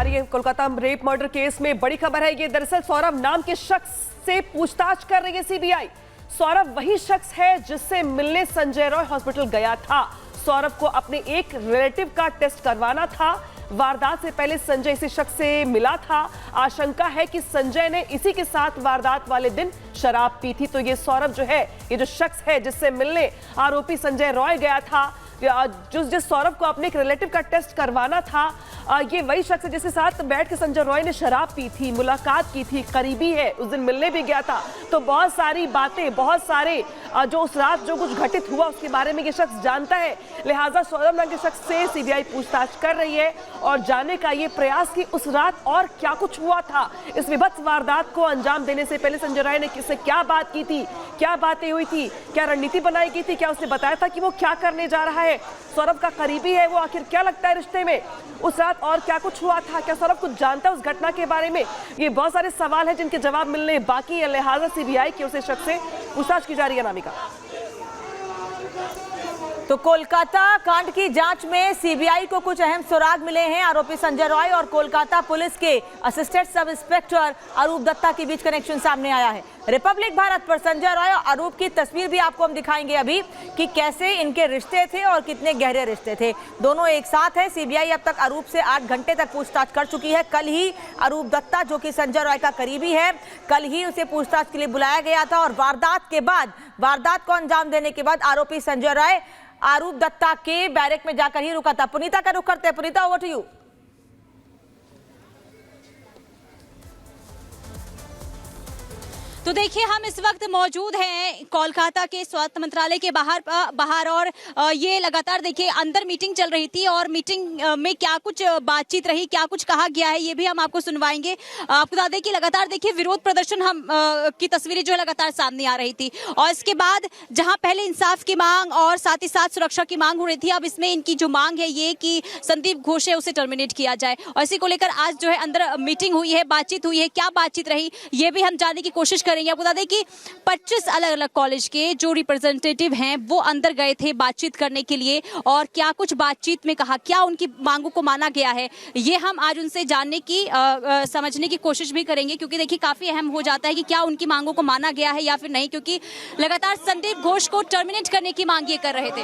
रही है Kolkata rape murder case में बड़ी खबर है। ये दरअसल सौरभ नाम के शख्स से पूछताछ कर रही है सीबीआई। सौरभ वही शख्स है जिससे मिलने संजय रॉय हॉस्पिटल गया था। सौरभ को अपने एक रिलेटिव का टेस्ट करवाना था। वारदात से पहले संजय इसी शख्स से मिला था। आशंका है कि संजय ने इसी के साथ वारदात वाले दिन शराब पी थी। तो ये सौरभ जो है, ये जो शख्स है जिससे मिलने आरोपी संजय रॉय गया था, जिस सौरभ को अपने एक रिलेटिव का टेस्ट करवाना था, ये वही शख्स है जिसके साथ बैठ के संजय रॉय ने शराब पी थी, मुलाकात की थी, करीबी है, उस दिन मिलने भी गया था। तो बहुत सारी बातें, बहुत सारे जो उस रात जो कुछ घटित हुआ उसके बारे में ये शख्स जानता है। लिहाजा सौरभ नाम के शख्स से सीबीआई पूछताछ कर रही है और जानने का ये प्रयास कि उस रात और क्या कुछ हुआ था। इस विभत्स वारदात को अंजाम देने से पहले संजय रॉय ने किससे क्या बात की थी, क्या बातें हुई थी, क्या रणनीति बनाई गई थी, क्या उसने बताया था कि वो क्या करने जा रहा है। सौरभ का करीबी है वो, आखिर क्या लगता है रिश्ते में, उस रात और क्या कुछ हुआ था, क्या सौरभ कुछ जानता है उस घटना के बारे में। ये बहुत सारे सवाल हैं जिनके जवाब मिलने बाकी है। लिहाजा सीबीआई की उस शख्स से पूछताछ की जा रही है। नामिका, तो कोलकाता कांड की जांच में सीबीआई को कुछ अहम सुराग मिले हैं। आरोपी संजय रॉय और कोलकाता पुलिस के असिस्टेंट सब इंस्पेक्टर अरूप दत्ता के बीच कनेक्शन सामने आया है। रिपब्लिक भारत पर संजय रॉय और अरूप की तस्वीर भी आपको हम दिखाएंगे अभी कि कैसे इनके रिश्ते थे और कितने गहरे रिश्ते थे। दोनों एक साथ है। सीबीआई अब तक अरूप से 8 घंटे तक पूछताछ कर चुकी है। कल ही अरूप दत्ता, जो कि संजय रॉय का करीबी है, कल ही उसे पूछताछ के लिए बुलाया गया था। और वारदात को अंजाम देने के बाद आरोपी संजय रॉय अरूप दत्ता के बैरक में जाकर ही रुका था। पुनीता का रुख करते हैं। पुनीता, ओवर टू यू। तो देखिए, हम इस वक्त मौजूद हैं कोलकाता के स्वास्थ्य मंत्रालय के बाहर और ये लगातार देखिए अंदर मीटिंग चल रही थी और मीटिंग में क्या कुछ बातचीत रही, क्या कुछ कहा गया है, ये भी हम आपको सुनवाएंगे। आपको बता दें कि लगातार देखिए विरोध प्रदर्शन की तस्वीरें जो है लगातार सामने आ रही थी और इसके बाद जहां पहले इंसाफ की मांग और साथ ही साथ सुरक्षा की मांग हो रही थी, अब इसमें इनकी जो मांग है ये कि संदीप घोष है उसे टर्मिनेट किया जाए। और इसी को लेकर आज जो है अंदर मीटिंग हुई है, बातचीत हुई है। क्या बातचीत रही ये भी हम जानने की कोशिश करेंगे। आपको बता दें कि 25 अलग अलग कॉलेज के जो रिप्रेजेंटेटिव हैं वो अंदर गए थे बातचीत करने के लिए और क्या कुछ बातचीत में कहा, क्या उनकी मांगों को माना गया है, ये हम आज उनसे जानने की समझने की कोशिश भी करेंगे। क्योंकि देखिए काफी अहम हो जाता है कि क्या उनकी मांगों को माना गया है या फिर नहीं, क्योंकि लगातार संदीप घोष को टर्मिनेट करने की मांग ये कर रहे थे।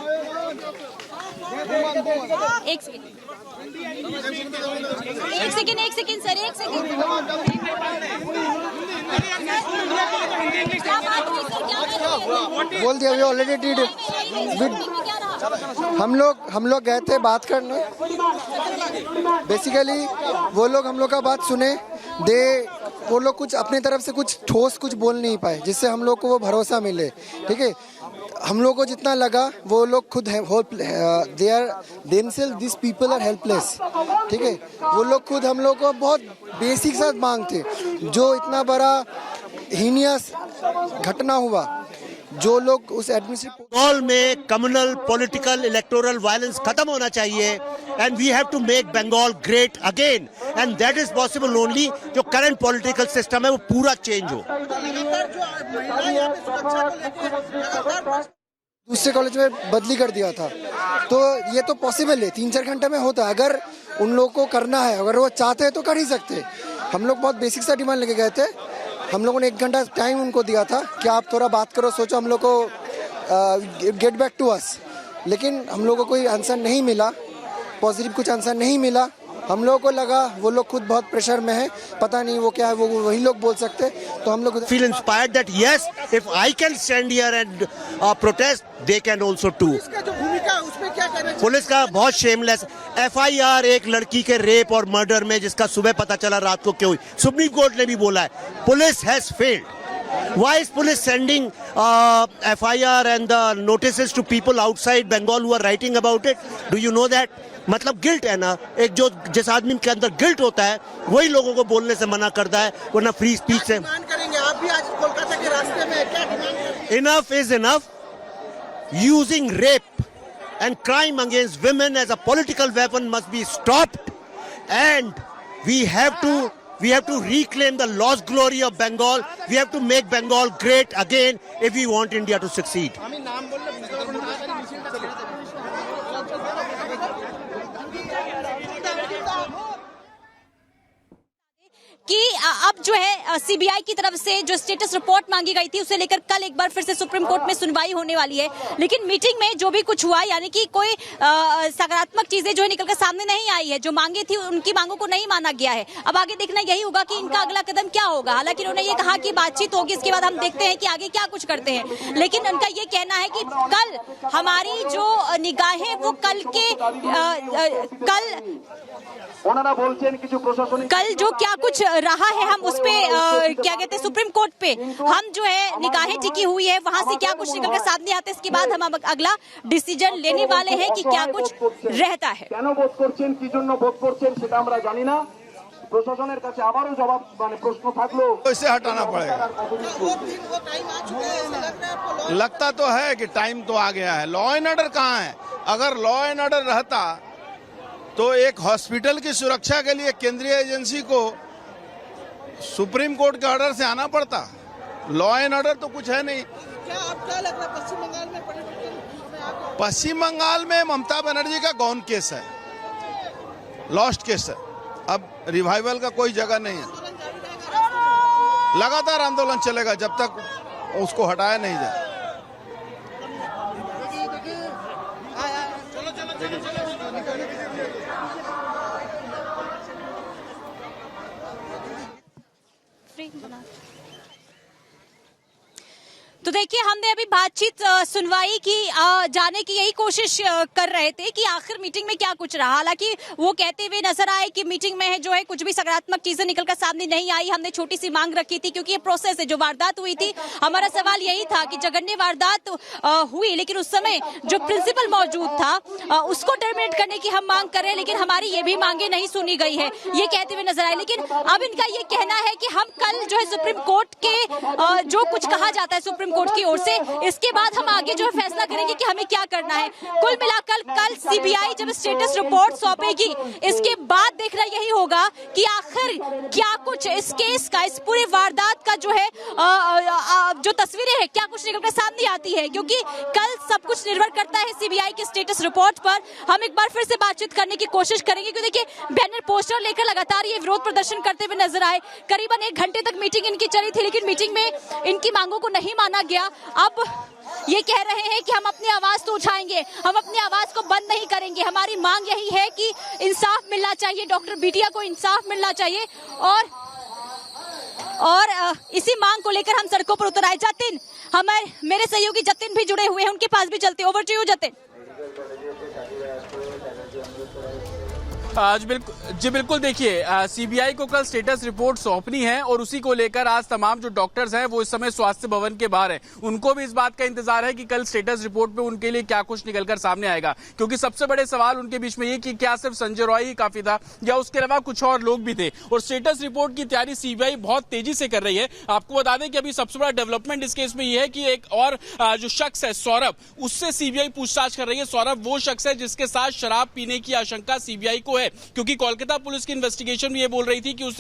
एक सेकेंड सर, एक सेकेंड। बोल दिया, वी ऑलरेडी डिड। हम लोग गए थे बात करने। बेसिकली वो लोग हम लोग का बात सुने, वो लोग कुछ अपने तरफ से कुछ ठोस कुछ बोल नहीं पाए जिससे हम लोग को वो भरोसा मिले। ठीक है, हम लोग को जितना लगा वो लोग खुद they are themselves, this people are helpless. ठीक है, वो लोग खुद हम लोग को बहुत बेसिक सा मांग थे। जो इतना बड़ा हीनियस घटना हुआ, जो लोग उस एडमिनिस्ट्रेटिव बंगाल में कम्युनल पॉलिटिकल इलेक्टोरल वायलेंस खत्म होना चाहिए and we have to make Bengal great again and that is possible only जो करंट पॉलिटिकल सिस्टम है वो पूरा चेंज हो। दूसरे कॉलेज में बदली कर दिया था, तो ये तो पॉसिबल है, 3-4 घंटे में होता है। अगर उन लोगों को करना है, अगर वो चाहते हैं तो कर ही सकते। हम लोग बहुत बेसिक सा डिमांड लेके गए थे। हम लोगों ने 1 घंटा टाइम उनको दिया था कि आप थोड़ा बात करो, सोचो, हम लोग को गेट बैक टू अस। लेकिन हम लोगों को कोई आंसर नहीं मिला, पॉजिटिव कुछ आंसर नहीं मिला। हम लोगों को लगा वो लोग खुद बहुत प्रेशर में है, पता नहीं वो क्या है, वो वही लोग बोल सकते। तो हम लोग feel inspired that yes, if I can stand here and protest, they can also too. Police का बहुत शेमलेस FIR एक लड़की के रेप और मर्डर में जिसका सुबह पता चला रात को क्यों हुई, सुप्रीम कोर्ट ने भी बोला है police has failed. Why is police sending FIR and the notices to people outside Bengal who are writing about it? Do you know that? मतलब गिल्ट है ना, एक जो जिस आदमी के अंदर गिल्ट होता है वही लोगों को बोलने से मना करता है, वरना फ्री स्पीच से। आप भी आज कोलकाता के रास्ते में क्या डिमांड करेंगे? Enough is enough. Using rape and crime against women as a political weapon must be stopped, and we have to reclaim the lost glory of Bengal. We have to make Bengal great again if we want India to succeed. कि अब जो है CBI की तरफ से जो status report मांगी गई थी उसे लेकर कल एक बार फिर से सुप्रीम कोर्ट में सुनवाई होने वाली है। लेकिन मीटिंग में जो भी कुछ हुआ, यानी कि कोई सकारात्मक चीजें जो है निकलकर सामने नहीं आई है, जो मांगे थी उनकी मांगों को नहीं माना गया है। अब आगे देखना यही होगा कि इनका अगला कदम क्या होगा। हालांकि उन्होंने ये कहा कि बातचीत होगी, इसके बाद हम देखते हैं कि आगे क्या कुछ करते हैं। लेकिन उनका ये कहना है कि कल हमारी जो निगाहें वो कल जो क्या कुछ रहा है हम उस पे क्या कहते हैं सुप्रीम कोर्ट पे हम जो है निगाहें टिकी हुई है, वहां से क्या कुछ निकल कर सामने आते हैं, इसके बाद हम अगला डिसीजन लेने वाले हैं कि क्या कुछ रहता है। প্রশাসনের কাছে আবারও জবাব প্রশ্ন থাকলো इसे हटाना पड़ेगा। वो टाइम आ चुका है, ऐसा लग रहा है आपको? लगता तो है कि टाइम तो आ गया है। लॉ एंड ऑर्डर कहाँ है? अगर लॉ एंड ऑर्डर रहता तो एक हॉस्पिटल की सुरक्षा के लिए केंद्रीय एजेंसी को सुप्रीम कोर्ट के ऑर्डर से आना पड़ता। लॉ एंड ऑर्डर तो कुछ है नहीं। क्या आप क्या लग रहा है पश्चिम बंगाल में परिवर्तन? पश्चिम बंगाल में ममता बनर्जी का गौन केस है, लॉस्ट केस है। अब रिवाइवल का कोई जगह नहीं है। लगातार आंदोलन चलेगा जब तक उसको हटाया नहीं जाए। तो देखिए, हमने अभी बातचीत सुनवाई की जाने की यही कोशिश कर रहे थे कि आखिर मीटिंग में क्या कुछ रहा। हालांकि वो कहते हुए नजर आए कि मीटिंग में है जो है कुछ भी सकारात्मक चीजें निकलकर सामने नहीं आई। हमने छोटी सी मांग रखी थी क्योंकि ये प्रोसेस है, जो वारदात हुई थी, हमारा सवाल यही था कि जघन्य वारदात हुई लेकिन उस समय जो प्रिंसिपल मौजूद था उसको टर्मिनेट करने की हम मांग कर रहे हैं, लेकिन हमारी ये भी मांगे नहीं सुनी गई है, ये कहते हुए नजर आए। लेकिन अब इनका ये कहना है कि हम कल जो है सुप्रीम कोर्ट के जो कुछ कहा जाता है सुप्रीम कोर्ट की ओर से, इसके बाद हम आगे जो है फैसला करेंगे कि हमें क्या करना है। कुल मिलाकर कल सीबीआई जब स्टेटस रिपोर्ट सौंपेगी, इसके बाद देखना यही होगा कि आखिर क्या कुछ इस केस का, इस पूरे वारदात का जो है जो तस्वीरें हैं क्या कुछ निकलकर सामने आती है, क्योंकि कल सब कुछ निर्भर करता है सीबीआई की स्टेटस रिपोर्ट पर। हम एक बार फिर से बातचीत करने की कोशिश करेंगे क्योंकि देखिए बैनर पोस्टर लेकर लगातार ये विरोध प्रदर्शन करते हुए नजर आए। करीबन 1 घंटे तक मीटिंग इनकी चली थी, लेकिन मीटिंग में इनकी मांगों को नहीं माना गया। अब ये कह रहे हैं कि हम अपनी आवाज तो उठाएंगे, हम अपनी आवाज को बंद नहीं करेंगे। हमारी मांग यही है कि इंसाफ मिलना चाहिए, डॉक्टर बिटिया को इंसाफ मिलना चाहिए और इसी मांग को लेकर हम सड़कों पर उतर आए। जतिन, मेरे सहयोगी जतिन भी जुड़े हुए हैं, उनके पास भी चलते। Over to you Jatin. जी बिल्कुल, देखिए सीबीआई को कल स्टेटस रिपोर्ट सौंपनी है और उसी को लेकर आज तमाम जो डॉक्टर्स हैं वो इस समय स्वास्थ्य भवन के बाहर हैं। उनको भी इस बात का इंतजार है कि कल स्टेटस रिपोर्ट पे उनके लिए क्या कुछ निकलकर सामने आएगा, क्योंकि सबसे बड़े सवाल उनके बीच में ये कि क्या सिर्फ संजय रॉय ही काफी था या उसके अलावा कुछ और लोग भी थे। और स्टेटस रिपोर्ट की तैयारी सीबीआई बहुत तेजी से कर रही है। आपको बता दें कि अभी सबसे बड़ा डेवलपमेंट इस केस में यह है कि एक और जो शख्स है सौरभ, उससे सीबीआई पूछताछ कर रही है। सौरभ वो शख्स है जिसके साथ शराब पीने की आशंका सीबीआई को है, क्योंकि कोलकाता पुलिस की इन्वेस्टिगेशन में ये बोल रही थी कि उस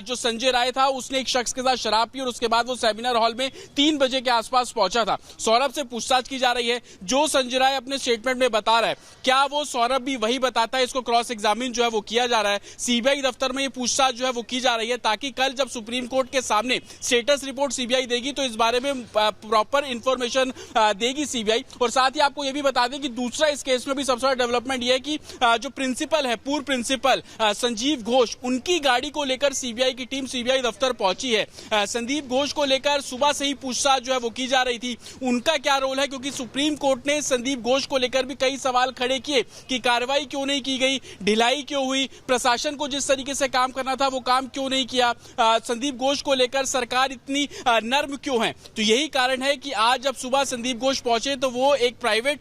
जो संजय राय था उसने एक शख्स के साथ शराब पी और उसके बाद वो सेमिनार हॉल में 3 बजे के आसपास पहुंचा था। सौरभ से पूछताछ की जा रही है। जो संजय राय अपने स्टेटमेंट में बता रहा है, क्या वो सौरभ भी वही बताता है? इसको क्रॉस एग्जामिन जो है वो किया जा रहा है। सीबीआई दफ्तर में ये पूछताछ जो है वो की जा रही है ताकि कल जब सुप्रीम कोर्ट के सामने स्टेटस रिपोर्ट सीबीआई देगी तो इस बारे में प्रॉपर इंफॉर्मेशन देगी सीबीआई। और साथ ही आपको ये भी बता दें कि दूसरा इस केस में भी सबसे बड़ा डेवलपमेंट ये है कि जो प्रिंसिपल है, पूर्व प्रिंसिपल संजीव घोष, उनकी गाड़ी को लेकर सीबीआई की टीम सीबीआई दफ्तर पहुंची है। संदीप घोष को लेकर सुबह से ही पूछताछ जो है वो की जा रही थी, उनका क्या रोल है, क्योंकि सुप्रीम कोर्ट ने संदीप घोष को लेकर भी कई सवाल खड़े किए कि कार्रवाई क्यों नहीं की गई, ढिलाई क्यों हुई, प्रशासन को जिस तरीके से काम करना था वो काम क्यों नहीं किया, संदीप घोष को लेकर सरकार इतनी नर्म क्यों है। तो यही कारण है कि आज जब सुबह संदीप घोष पहुंचे तो वो एक प्राइवेट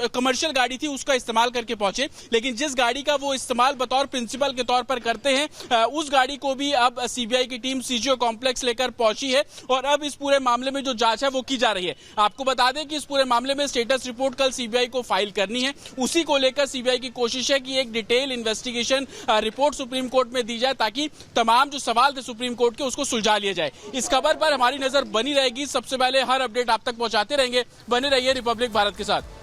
कमर्शियल गाड़ी थी उसका इस्तेमाल करके पहुंचे, लेकिन जिस गाड़ी का वो इस्तेमाल बतौर प्रिंसिपल के तौर पर करते हैं उस गाड़ी को भी अब सीबीआई की टीम सीजीओ कॉम्प्लेक्स लेकर पहुंची है और अब इस पूरे मामले में जो जांच है वो की जा रही है। आपको बता दें कि इस पूरे मामले में स्टेटस रिपोर्ट कल सीबीआई को फाइल करनी है। उसी को लेकर सीबीआई की कोशिश है कि एक detail investigation report supreme court में दी जाए ताकि तमाम जो सवाल थे सुप्रीम कोर्ट के उसको सुलझा लिया जाए। इस खबर पर हमारी नजर बनी रहेगी, सबसे पहले हर अपडेट आप तक पहुंचाते रहेंगे। बने रहिए रिपब्लिक भारत के साथ।